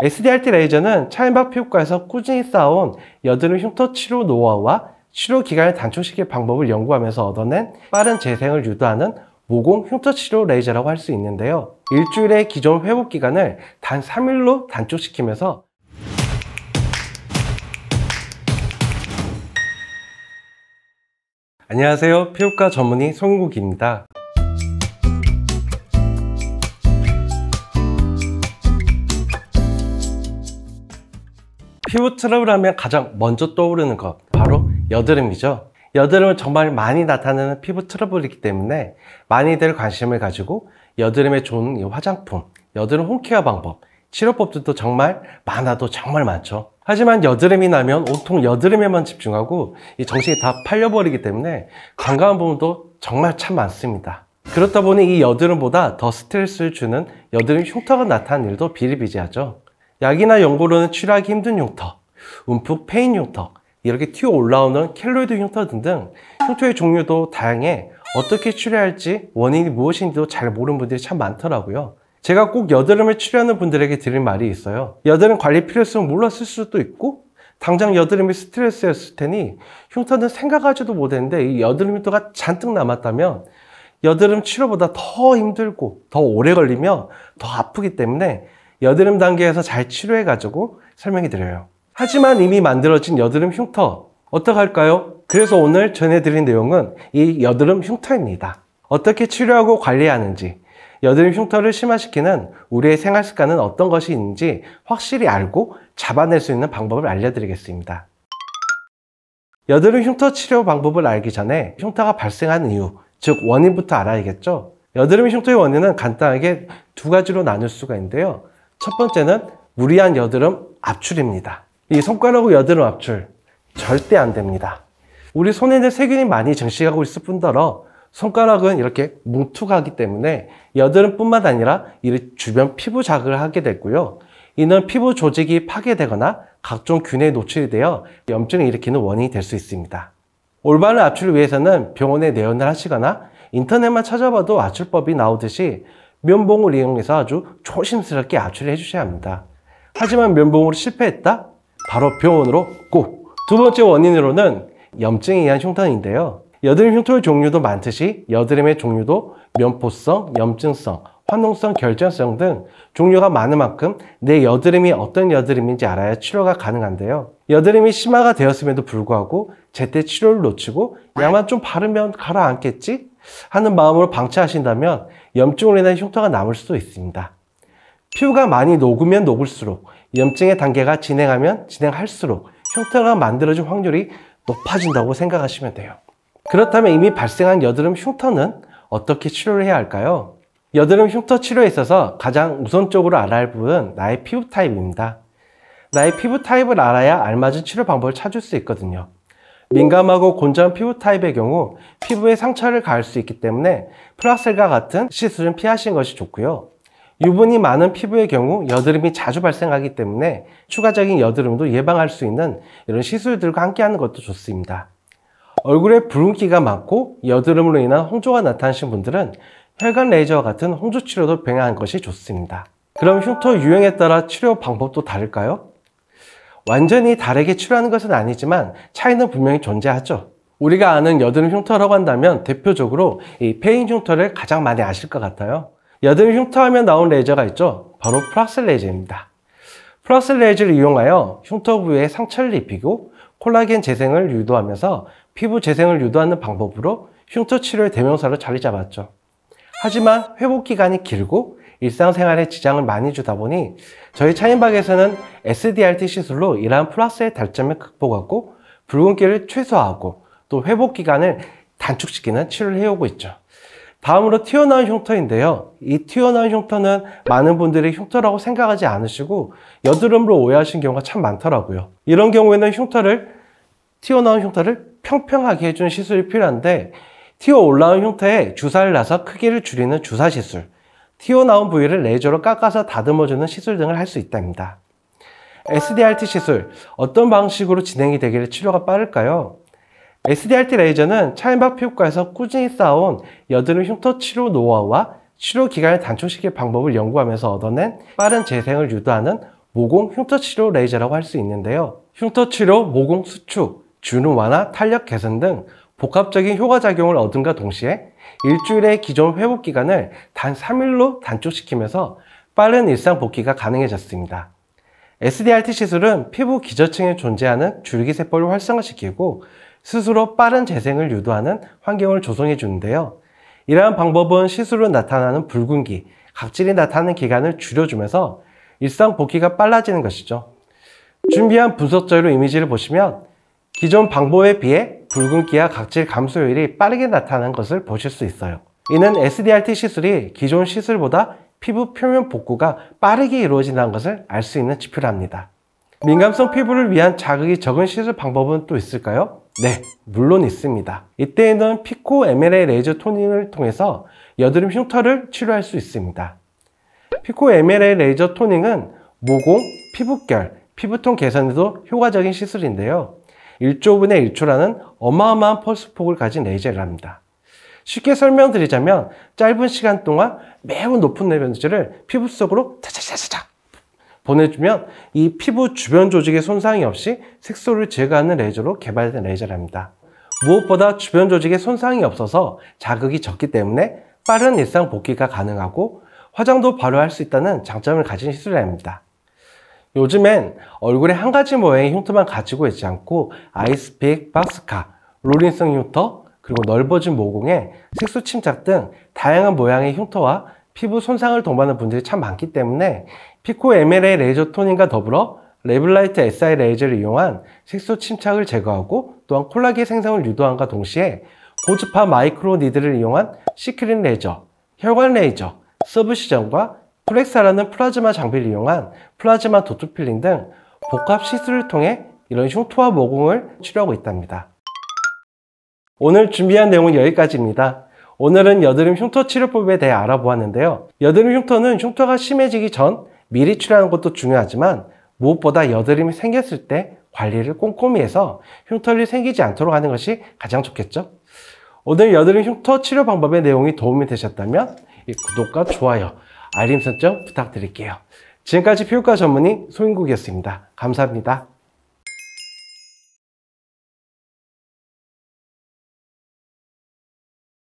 SDRT 레이저는 차인박 피부과에서 꾸준히 쌓아온 여드름 흉터 치료 노하우와 치료 기간을 단축시킬 방법을 연구하면서 얻어낸 빠른 재생을 유도하는 모공 흉터 치료 레이저라고 할 수 있는데요. 일주일의 기존 회복 기간을 단 3일로 단축시키면서 안녕하세요. 피부과 전문의 송인국입니다. 피부 트러블 하면 가장 먼저 떠오르는 것 바로 여드름이죠. 여드름은 정말 많이 나타나는 피부 트러블이기 때문에 많이들 관심을 가지고 여드름에 좋은 이 화장품, 여드름 홈케어 방법, 치료법들도 정말 많아도 정말 많죠. 하지만 여드름이 나면 온통 여드름에만 집중하고 이 정신이 다 팔려버리기 때문에 건강한 부분도 정말 참 많습니다. 그렇다 보니 이 여드름보다 더 스트레스를 주는 여드름 흉터가 나타나는 일도 비일비재하죠. 약이나 연고로는 치료하기 힘든 흉터, 움푹 패인 흉터, 이렇게 튀어 올라오는 켈로이드 흉터 등등 흉터의 종류도 다양해 어떻게 치료해야 할지 원인이 무엇인지도 잘 모르는 분들이 참 많더라고요. 제가 꼭 여드름을 치료하는 분들에게 드릴 말이 있어요. 여드름 관리 필요성을 몰랐을 수도 있고 당장 여드름이 스트레스였을 테니 흉터는 생각하지도 못했는데 이 여드름 흉터가 잔뜩 남았다면 여드름 치료보다 더 힘들고 더 오래 걸리며 더 아프기 때문에 여드름 단계에서 잘 치료해가지고 설명해 드려요. 하지만 이미 만들어진 여드름 흉터 어떡할까요? 그래서 오늘 전해드린 내용은 이 여드름 흉터입니다. 어떻게 치료하고 관리해야 하는지, 여드름 흉터를 심화시키는 우리의 생활 습관은 어떤 것이 있는지 확실히 알고 잡아낼 수 있는 방법을 알려드리겠습니다. 여드름 흉터 치료 방법을 알기 전에 흉터가 발생한 이유, 즉 원인부터 알아야겠죠? 여드름 흉터의 원인은 간단하게 두 가지로 나눌 수가 있는데요. 첫 번째는 무리한 여드름 압출입니다. 이 손가락 후 여드름 압출 절대 안 됩니다. 우리 손에는 세균이 많이 증식하고 있을 뿐더러 손가락은 이렇게 뭉툭하기 때문에 여드름뿐만 아니라 이 주변 피부 자극을 하게 되고요. 이는 피부 조직이 파괴되거나 각종 균에 노출이 되어 염증을 일으키는 원인이 될 수 있습니다. 올바른 압출을 위해서는 병원에 내원을 하시거나 인터넷만 찾아봐도 압출법이 나오듯이 면봉을 이용해서 아주 조심스럽게 압출을 해주셔야 합니다. 하지만 면봉으로 실패했다? 바로 병원으로 고! 두 번째 원인으로는 염증에 의한 흉터인데요. 여드름 흉터의 종류도 많듯이 여드름의 종류도 면포성, 염증성, 화농성, 결정성 등 종류가 많은 만큼 내 여드름이 어떤 여드름인지 알아야 치료가 가능한데요. 여드름이 심화가 되었음에도 불구하고 제때 치료를 놓치고 약만 좀 바르면 가라앉겠지? 하는 마음으로 방치하신다면 염증으로 인한 흉터가 남을 수도 있습니다. 피부가 많이 녹으면 녹을수록 염증의 단계가 진행하면 진행할수록 흉터가 만들어질 확률이 높아진다고 생각하시면 돼요. 그렇다면 이미 발생한 여드름 흉터는 어떻게 치료를 해야 할까요? 여드름 흉터 치료에 있어서 가장 우선적으로 알아야 할 부분은 나의 피부 타입입니다. 나의 피부 타입을 알아야 알맞은 치료 방법을 찾을 수 있거든요. 민감하고 건조한 피부 타입의 경우 피부에 상처를 가할 수 있기 때문에 프락셀과 같은 시술은 피하시는 것이 좋고요. 유분이 많은 피부의 경우 여드름이 자주 발생하기 때문에 추가적인 여드름도 예방할 수 있는 이런 시술들과 함께 하는 것도 좋습니다. 얼굴에 붉은기가 많고 여드름으로 인한 홍조가 나타나신 분들은 혈관 레이저와 같은 홍조 치료도 병행하는 것이 좋습니다. 그럼 흉터 유형에 따라 치료 방법도 다를까요? 완전히 다르게 치료하는 것은 아니지만 차이는 분명히 존재하죠. 우리가 아는 여드름 흉터라고 한다면 대표적으로 이 패인 흉터를 가장 많이 아실 것 같아요. 여드름 흉터하면 나온 레이저가 있죠. 바로 프락셀 레이저입니다. 프락셀 레이저를 이용하여 흉터 부위에 상처를 입히고 콜라겐 재생을 유도하면서 피부 재생을 유도하는 방법으로 흉터 치료의 대명사로 자리 잡았죠. 하지만 회복 기간이 길고 일상생활에 지장을 많이 주다 보니 저희 차인박에서는 SDRT 시술로 이러한 프락셀의 단점을 극복하고 붉은기를 최소화하고 또 회복 기간을 단축시키는 치료를 해오고 있죠. 다음으로 튀어나온 흉터인데요. 이 튀어나온 흉터는 많은 분들이 흉터라고 생각하지 않으시고 여드름으로 오해하시는 경우가 참 많더라고요. 이런 경우에는 튀어나온 흉터를 평평하게 해주는 시술이 필요한데 튀어 올라온 흉터에 주사를 놔서 크기를 줄이는 주사 시술, 튀어나온 부위를 레이저로 깎아서 다듬어주는 시술 등을 할 수 있답니다. SDRT 시술, 어떤 방식으로 진행이 되기를 치료가 빠를까요? SDRT 레이저는 차인박 피부과에서 꾸준히 쌓아온 여드름 흉터 치료 노하우와 치료 기간을 단축시킬 방법을 연구하면서 얻어낸 빠른 재생을 유도하는 모공 흉터 치료 레이저라고 할 수 있는데요. 흉터 치료, 모공 수축, 주름 완화, 탄력 개선 등 복합적인 효과작용을 얻음과 동시에 일주일의 기존 회복 기간을 단 3일로 단축시키면서 빠른 일상 복귀가 가능해졌습니다. SDRT 시술은 피부 기저층에 존재하는 줄기세포를 활성화시키고 스스로 빠른 재생을 유도하는 환경을 조성해 주는데요. 이러한 방법은 시술로 나타나는 붉은기, 각질이 나타나는 기간을 줄여주면서 일상 복귀가 빨라지는 것이죠. 준비한 분석 자료 이미지를 보시면 기존 방법에 비해 붉은기와 각질 감소율이 빠르게 나타나는 것을 보실 수 있어요. 이는 SDRT 시술이 기존 시술보다 피부 표면 복구가 빠르게 이루어진다는 것을 알 수 있는 지표랍니다. 민감성 피부를 위한 자극이 적은 시술 방법은 또 있을까요? 네, 물론 있습니다. 이때에는 피코 MLA 레이저 토닝을 통해서 여드름 흉터를 치료할 수 있습니다. 피코 MLA 레이저 토닝은 모공, 피부결, 피부톤 개선에도 효과적인 시술인데요. 1조 분의 1초라는 어마어마한 펄스폭을 가진 레이저랍니다. 쉽게 설명드리자면 짧은 시간 동안 매우 높은 에너지를 피부 속으로 차차차차 보내주면 이 피부 주변 조직의 손상이 없이 색소를 제거하는 레이저로 개발된 레이저랍니다. 무엇보다 주변 조직에 손상이 없어서 자극이 적기 때문에 빠른 일상 복귀가 가능하고 화장도 바로 할 수 있다는 장점을 가진 시술입니다. 요즘엔 얼굴에 한 가지 모양의 흉터만 가지고 있지 않고 아이스픽, 박스카, 롤링성 흉터, 그리고 넓어진 모공에 색소 침착 등 다양한 모양의 흉터와 피부 손상을 동반하는 분들이 참 많기 때문에 피코 MLA 레이저 토닝과 더불어 레블라이트 SI 레이저를 이용한 색소 침착을 제거하고 또한 콜라겐 생성을 유도함과 동시에 고주파 마이크로 니드를 이용한 시크린 레이저, 혈관 레이저, 서브시전과 플렉사라는 플라즈마 장비를 이용한 플라즈마 도트 필링 등 복합 시술을 통해 이런 흉터와 모공을 치료하고 있답니다. 오늘 준비한 내용은 여기까지입니다. 오늘은 여드름 흉터 치료법에 대해 알아보았는데요. 여드름 흉터는 흉터가 심해지기 전 미리 치료하는 것도 중요하지만 무엇보다 여드름이 생겼을 때 관리를 꼼꼼히 해서 흉터를 생기지 않도록 하는 것이 가장 좋겠죠? 오늘 여드름 흉터 치료 방법의 내용이 도움이 되셨다면 구독과 좋아요, 알림 설정 부탁드릴게요. 지금까지 피부과 전문의 소인국이었습니다. 감사합니다.